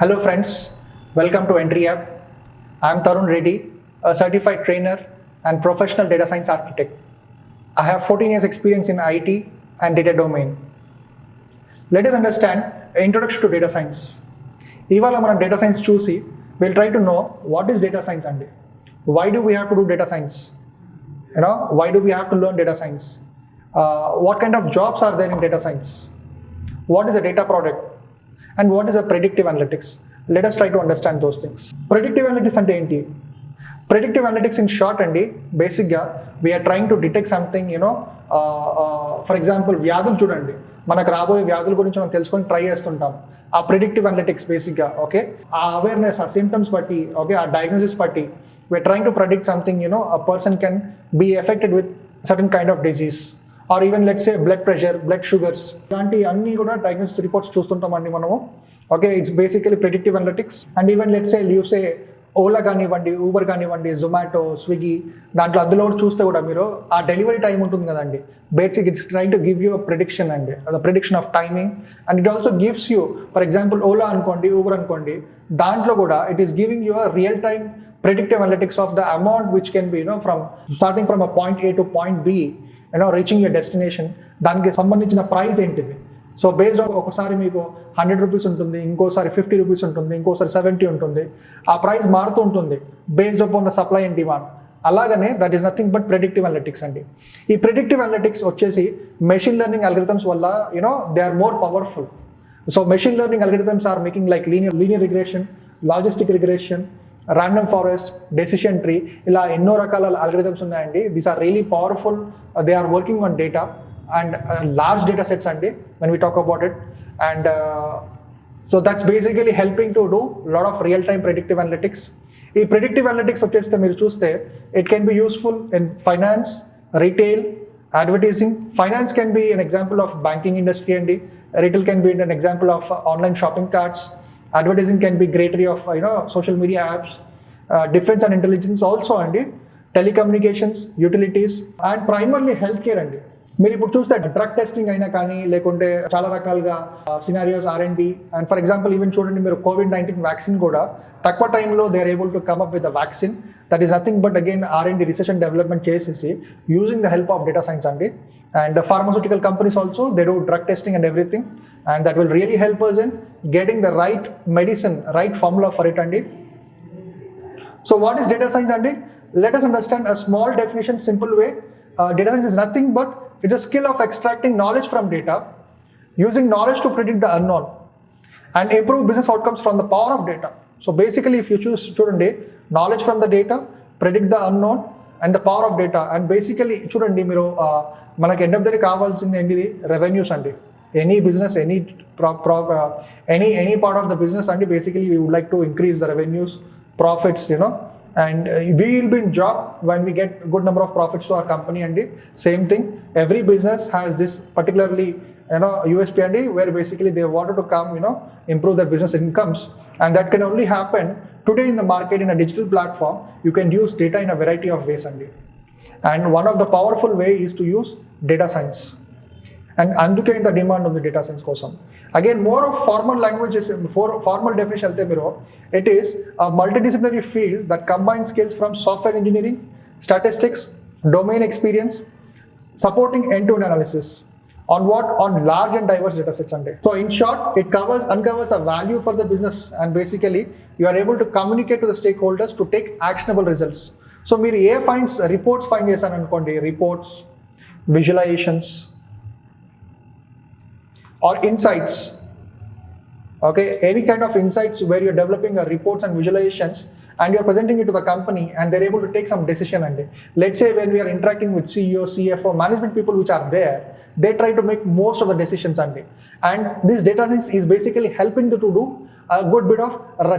Hello friends, welcome to Entry App. I am Tarun Reddy, a certified trainer and professional data science architect. I have 14 years experience in IT and data domain. Let us understand introduction to data science. ఇవాళ మనం data science చూసి we'll try to know what is data science and why do we have to do data science? Why do we have to learn data science? What kind of jobs are there in data science? What is a data product? And what is a predictive analytics? Let us try to understand those things. Predictive analytics ante enti? Predictive analytics in short andi, basically we are trying to detect something, for example, వ్యాధులు చూడండి, మనకు రాబోయే వ్యాధుల గురించి మనం తెలుసుకొని try చేస్తుంటాం. ఆ ప్రిడిక్టివ్ అనలిటిక్స్ బేసిక్గా ఓకే, ఆ అవేర్నెస్, ఆ సిమ్టమ్స్ బట్టి, ఓకే, ఆ డయాగ్నోసిస్ బట్టి we are trying to predict something, a person can be affected with certain kind of disease. Or even let's say blood pressure, blood sugars, ఇలాంటి అన్నీ కూడా డయాగ్నోసిస్ రిపోర్ట్స్ చూస్తుంటామండి మనము. Okay, it's basically predictive analytics. And even let's say use Ola కానివ్వండి, Uber కానివ్వండి, Zomato, Swiggy, దాంట్లో అందులో కూడా చూస్తే కూడా మీరు ఆ డెలివరీ టైం ఉంటుంది కదండి, basic it's trying to give you a prediction అండి, the prediction of timing. And it also gives you, for example Ola అనుకోండి, ఊబర్ అనుకోండి, దాంట్లో కూడా it is giving you a real time predictive analytics of the amount which can be, from starting from a point A to point B, reaching your destination, దానికి సంబంధించిన price ఏంటిది. So based on ఒకసారి మీకు 100 rupees ఉంటుంది, ఇంకోసారి 50 rupees ఉంటుంది, ఇంకోసారి 70 ఉంటుంది. ఆ ప్రైస్ మారుతూ ఉంటుంది based upon the supply and demand. అలాగనే that is nothing but predictive analytics అండి. ఈ ప్రెడిక్టివ్ అనలిటిక్స్ వచ్చేసి మెషిన్ లెర్నింగ్ అల్గరిథమ్స్ వల్ల they are more powerful. So machine learning algorithms are making like linear regression, logistic regression, random forest, decision tree, ఇలా ఎన్నో రకాల algorithms ఉన్నాయండి. These are really powerful. They are working on data and large data sets అండి when we talk about it. And so that's basically helping to do lot of real time predictive analytics. ఈ predictive analytics వచ్చేస్తే మీరు చూస్తే it can be useful in finance, retail, advertising. Finance can be an example of banking industry and retail can be an example of online shopping carts. Advertising can be great area of social media apps. Defense and intelligence also అండి, telecommunications, utilities and primarily healthcare అండి. మీరు ఇప్పుడు చూస్తే drug testing అయినా కానీ, లేకుంటే చాలా రకాలుగా scenarios R&D. And for example even చూడండి, మీరు COVID-19 వ్యాక్సిన్ కూడా తక్కువ టైంలో they are able to come up with the vaccine. That is nothing but again R&D, research and development చేసేసి using the help of data science అండి. And pharmaceutical companies also, they do drug testing and everything, and that will really help us in getting the right medicine, right formula for it andi. So what is data science andi? Let us understand a small definition, simple way. Data science is nothing but it's a skill of extracting knowledge from data, using knowledge to predict the unknown and improve business outcomes from the power of data. So basically if you choose చూడండి, knowledge from the data, predict the unknown and the power of data. And basically చూడండి, మీరు మనకి end of the day కావాల్సింది ఏంటిది? Revenues అండి. Any business, any part of the business అండి, basically we would like to increase the revenues, profits, and we will be in job when we get good number of profits to our company and same thing every business has this particularly USP and where basically they wanted to come improve their business incomes, and that can only happen today in the market in a digital platform. You can use data in a variety of ways and one of the powerful way is to use data science, and అందుకే ఇంత demand ఉంది data science కోసం. Again more of formal languages, formal definition వెళ్తే మీరు, it is a multidisciplinary field that combines skills from software engineering, statistics, domain experience, supporting end to end analysis on large and diverse data sets ante. So in short, it uncovers a value for the business, and basically you are able to communicate to the stakeholders to take actionable results. So మీరు reports find చేశాను అనుకోండి, reports, visualizations or insights, okay, any kind of insights where you're developing a reports and visualizations and you're presenting it to the company and they're able to take some decision. And let's say when we are interacting with CEO, CFO, management people which are there, they try to make most of the decisions and this data science is basically helping them to do a good bit of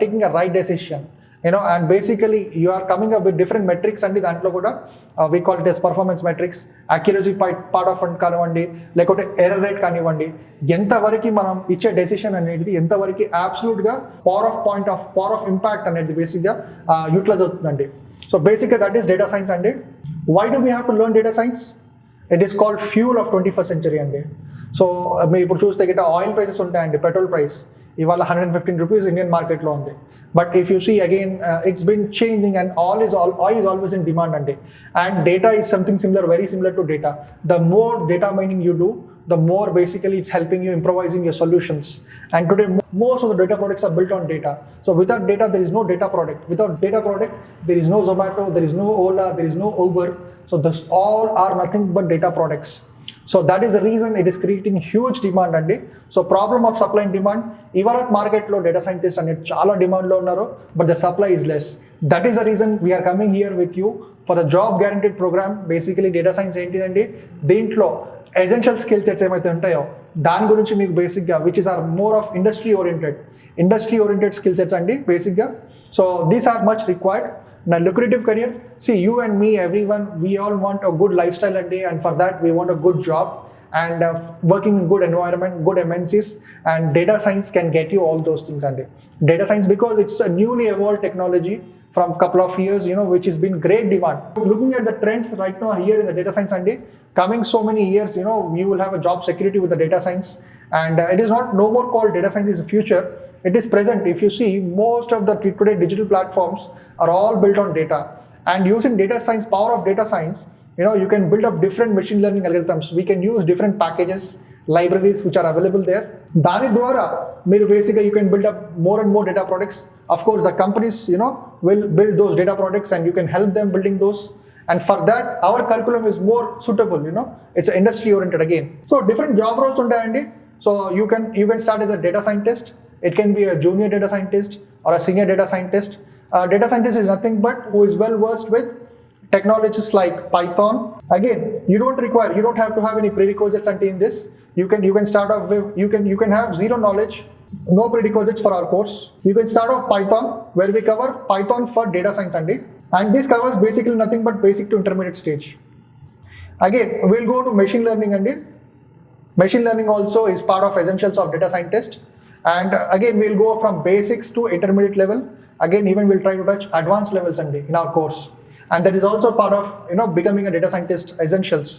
taking a right decision. And basically you are coming up with different metrics and దాంట్లో కూడా we call it as performance metrics, accuracy part of it కానివ్వండి, లేకపోతే error rate కానివ్వండి, ఎంతవరకు మనం ఇచ్చే decision అనేది ఎంతవరకు అబ్సల్యూట్గా పవర్ ఆఫ్ ఇంపాక్ట్ అనేది బేసిక్గా యూటిలైజ్ అవుతుందండి. సో బేసిక్గా దట్ ఈస్ డేటా సైన్స్ అండి. Why do we have to learn data science? It is called fuel of 21st century అండి. సో మీరు ఇప్పుడు చూస్తే గిట్ట ఆయిల్ ప్రైసెస్ ఉంటాయండి, పెట్రోల్ ప్రైస్. ఇవాళ 115 రూపీస్ ఇండియన్ మార్కెట్లో ఉంది. But if you see again it's been changing and oil is always in demand అండి. And data is something similar, very similar to data. The more data mining you do, the more basically it's helping you improvising your solutions. And today most of the data products are built on data. So without data there is no data product. Without data product there is no Zomato, there is no Ola, there is no Uber. So this all are nothing but data products. So that is the reason it is creating huge demand andi. So problem of supply and demand, ivalat market lo data scientist ane chaala demand lo unnaru, but the supply is less. That is the reason we are coming here with you for the job guaranteed program. Basically data science enti andi, deentlo essential skill sets ఏమైతే ఉంటాయో దాని గురించి మీకు బేసిక్గా which is are more of industry oriented skill sets అండి బేసిక్గా. So these are much required. నా lucrative career, see you and me, everyone, we all want a good lifestyle and day, and for that we want a good job and working in good environment, good MNCs, and data science can get you all those things. And data science, because it's a newly evolved technology from couple of years, which has been great demand. Looking at the trends right now here in the data science and coming so many years, you will have a job security with the data science, and it is not no more called data science is the future. It is present. If you see, most of the today digital platforms are all built on data, and using data science, power of data science, you can build up different machine learning algorithms. We can use different packages, libraries which are available there. Dani dwara meer basically you can build up more and more data products. Of course the companies will build those data products and you can help them building those. And for that our curriculum is more suitable. It's industry oriented again. So different job roles untayandi. So you can start as a data scientist. It can be a junior data scientist or a senior data scientist. Data scientist is nothing but who is well versed with technologies like Python. Again, you don't have to have any prerequisites in this. You can start off with, you can have zero knowledge, no prerequisites for our course. You can start off Python, where we cover Python for data science and this covers basically nothing but basic to intermediate stage. Again, we'll go to machine learning machine learning also is part of essentials of data scientist. And again, we'll go from basics to intermediate level. Again, even we'll try to touch advanced levels in our course. And that is also part of becoming a data scientist essentials.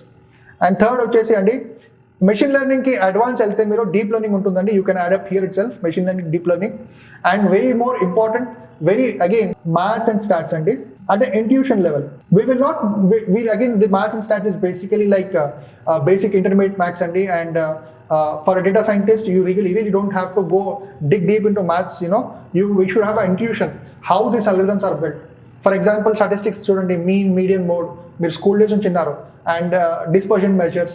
And third వచ్చేసి అండి, machine learning కి advance వెళ్తే మీరు deep learning ఉంటుందండి. You can add up here it self machine learning, deep learning. And very more important, very again maths and stats అండి, అంటే intuition level. We will not, we again, the maths and stats is basically like basic intermediate maths అండి. And for a data scientist, you really don't have to go dig deep into maths. We should have an intuition how these algorithms are built. For example, statistics చూడండి, mean, median, mode, మీరు school days నుంచి విన్నారు. And dispersion measures,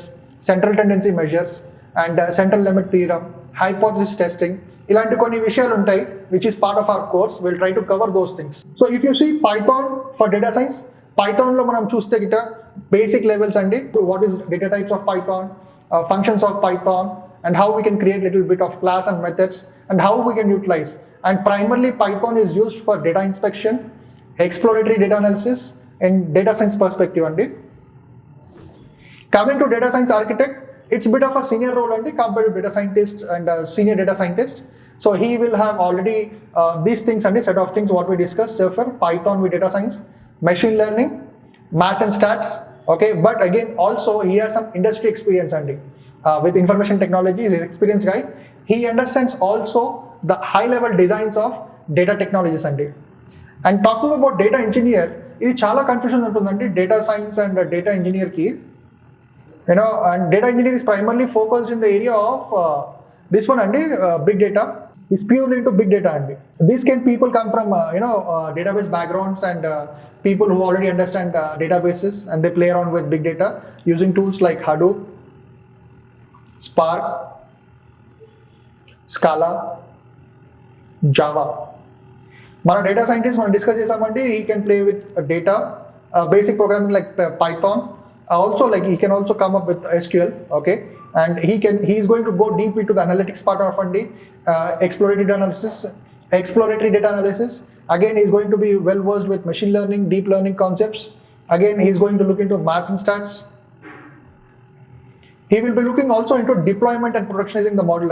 central tendency measures, and central limit theorem, hypothesis testing, ఇలాంటి కొన్ని విషయాలు ఉంటాయి which is part of our course. We'll try to cover those things. So if you see Python for data science, Python లో మనం చూస్తే గిట basic levels అండి. What is data types of Python, functions of Python, and how we can create little bit of class and methods, and how we can utilize. And primarily Python is used for data inspection, exploratory data analysis, and data science perspective అండి. Coming to data science architect, it's a bit of a senior role అండి compared to data scientist and senior data scientist. So he will have already these things and set of things what we discussed so far: Python with data science, machine learning, maths and stats. Okay, but again also he has some industry experience and with information technology. He's an experienced guy. He understands also the high level designs of data technologies and talking about data engineer, ఇది చాలా confusion ఉంటుందండి data science and data engineer కి. And data engineer is primarily focused in the area of this one big data. Is purely into big data these people come from database backgrounds and people who already understand databases, and they play around with big data using tools like Hadoop, Spark, Scala, Java. మన data scientist మనం discuss చేసామంటే he can play with data, basic programming like Python. Also, like he can also come up with SQL, okay, and he is going to go deep into the analytics part of exploratory data analysis. Again, he is going to be well versed with machine learning, deep learning concepts. Again, he is going to look into maths and stats. He will be looking also into deployment and productionizing the model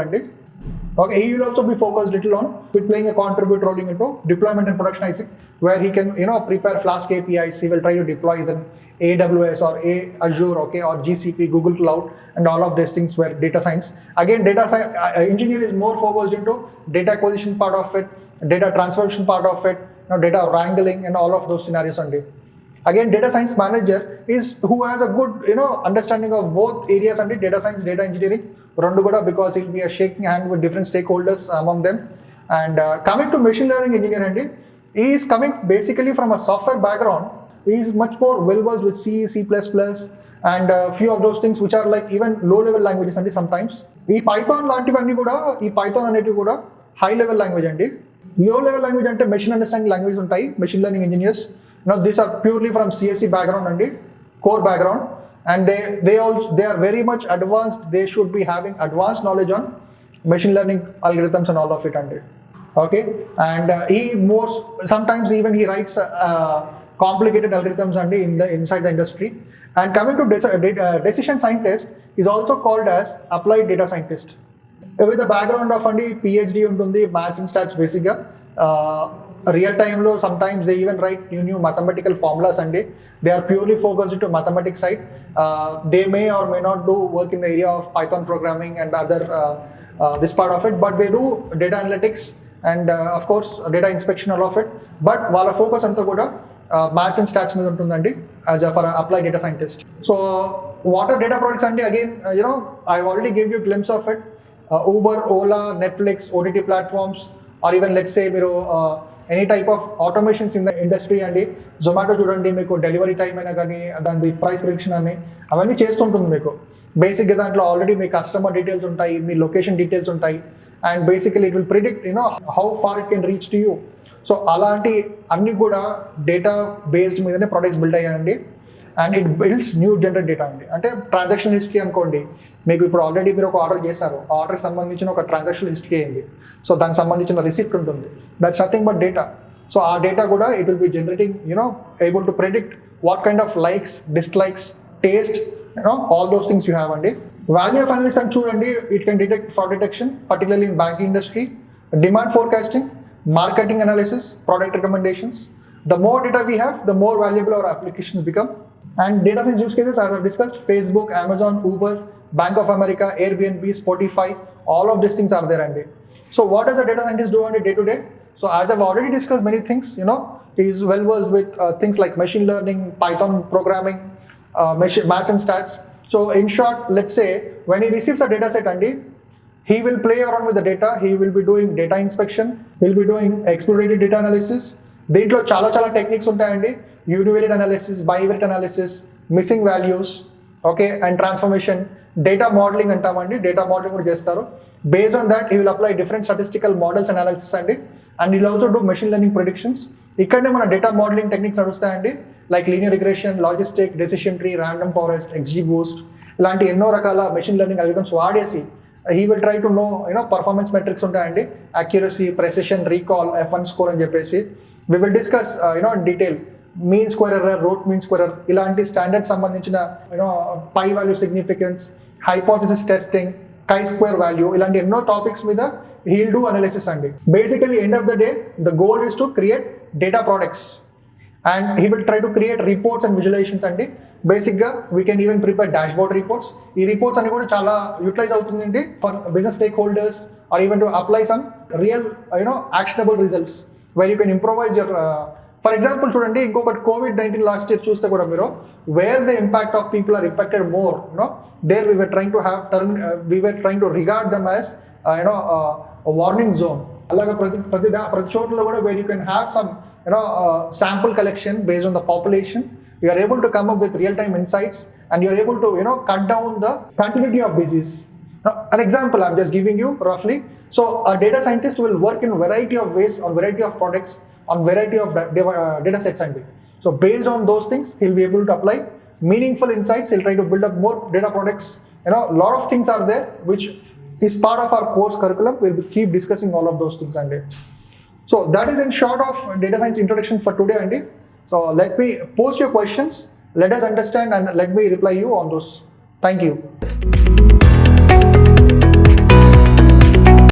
okay, he will also be focused little on with playing a contribute rolling into deployment and productionizing, where he can prepare Flask APIs. He will try to deploy them AWS or Azure, okay, or GCP, Google Cloud, and all of these things were data science. Again, data science engineer is more focused into data acquisition part of it, data transformation part of it, data wrangling, and all of those scenarios only. Again, data science manager is who has a good understanding of both areas and data science, data engineering, because he'll be a shaking hand with different stakeholders among them. And coming to machine learning engineer, he is coming basically from a software background. He is much more well versed with C, C++, and a few of those things which are like even low level languages and sometimes. Ee Python lantivanni kuda, ee Python aneti kuda high level language andi. Low level language ante machine understanding language untayi, machine learning engineers. Now these are purely from CSE background andi, core background, and they are very much advanced. They should be having advanced knowledge on machine learning algorithms and all of it andi. Okay, and sometimes even he writes complicated algorithms and inside the industry. And coming to decision scientist is also called as applied data scientist. With the background of PhD untundi, maths and stats basic real time lo sometimes they even write new mathematical formulas and they are purely focused into mathematics side. They may or may not do work in the area of Python programming and other this part of it, but they do data analytics and of course data inspection, all of it. But వాళ్ళ focus అంతా కూడా maths and stats మీద ఉంటుందండి as a for applied data scientist. So what are data products అండి? Again, I've already gave you a glimpse of it. Uber, Ola, Netflix, OTT platforms, or even let's say మీరు any type of automations in the industry అండి. Zomato చూడండి, మీకు delivery time అయినా కానీ దాని price prediction అని అవన్నీ చేస్తుంటుంది మీకు. బేసిక్గా దాంట్లో ఆల్రెడీ మీ కస్టమర్ డీటెయిల్స్ ఉంటాయి, మీ లొకేషన్ డీటెయిల్స్ ఉంటాయి, and basically it will predict how far it can reach to you. So అలాంటి అన్ని కూడా డేటా బేస్డ్ మీదనే ప్రొడక్ట్స్ బిల్డ్ అయ్యాయండి. And it builds new generate data అండి. అంటే ట్రాన్సాక్షన్ హిస్టరీ అనుకోండి, మీకు ఇప్పుడు ఆల్రెడీ మీరు ఒక ఆర్డర్ చేశారు, ఆర్డర్కి సంబంధించిన ఒక ట్రాన్సాక్షన్ హిస్టరీ అయింది. సో దానికి సంబంధించిన రిసిప్ట్ ఉంటుంది, that's nothing but data. So ఆ డేటా కూడా it will be generating able to predict what kind of likes, dislikes, taste, all those things you have అండి. Value of analysis and చూడండి, it can detect fraud detection, particularly in banking industry, demand forecasting, marketing analysis, product recommendations. The more data we have, the more valuable our applications become. And data science use cases, as I've discussed, Facebook, Amazon, Uber, Bank of America, Airbnb, Spotify, all of these things are there andy. So what does a data scientist do on a day to day? So as I've already discussed many things, he is well versed with things like machine learning, Python programming, maths and stats. So in short, let's say when he receives a data set andy, he will play around with the data. He will be doing data inspection, he'll be doing exploratory data analysis. దీంట్లో చాలా techniques ఉంటాయండి. Univariate analysis, bivariate analysis, missing values, okay, and transformation, data modelling అంటామండి. Data modelling కూడా చేస్తారు. Based on that he will apply different statistical models analysis అండి. And will also do machine learning predictions. ఇక్కడనే మన data modelling techniques నడుస్తాయండి, like linear regression, logistic, decision tree, random forest, XGBoost, ఇలాంటి ఎన్నో రకాల machine learning algorithms వాడేసి he will try to know performance metrics ఉంటాయండి, accuracy, precision, recall, F1 score అని చెప్పేసి. We will discuss in detail mean square error, root mean square error, ఇలాంటి standard సంబంధించిన p value significance, hypothesis testing, chi square value, ఇలాంటి ఎన్నో topics మీద he'll do analysis అండి. Basically end of the day the goal is to create data products and he will try to create reports and visualizations అండి. బేసిక్గా we can even prepare dashboard reports. ఈ reports అన్ని కూడా చాలా utilize అవుతుందండి for business stakeholders or even to apply some real actionable results where you can improvise your. For example చూడండి, ఇంకొకటి COVID-19 last year చూస్తే కూడా మీరు where the impact of people are impacted more, there we were trying to have we were trying to regard them as warning zone. అలాగే ప్రతి చోట్ల కూడా where you can have some sample collection based on the population. You are able to come up with real-time insights and you are able to cut down the continuity of disease. Now, an example I'm just giving you roughly. So a data scientist will work in variety of ways on variety of products on variety of data sets and so based on those things he'll be able to apply meaningful insights. He'll try to build up more data products. A lot of things are there which is part of our course curriculum. We'll keep discussing all of those things and so that is in short of data science introduction for today Andy. So let me post your questions, let us understand and let me reply you on those. Thank you.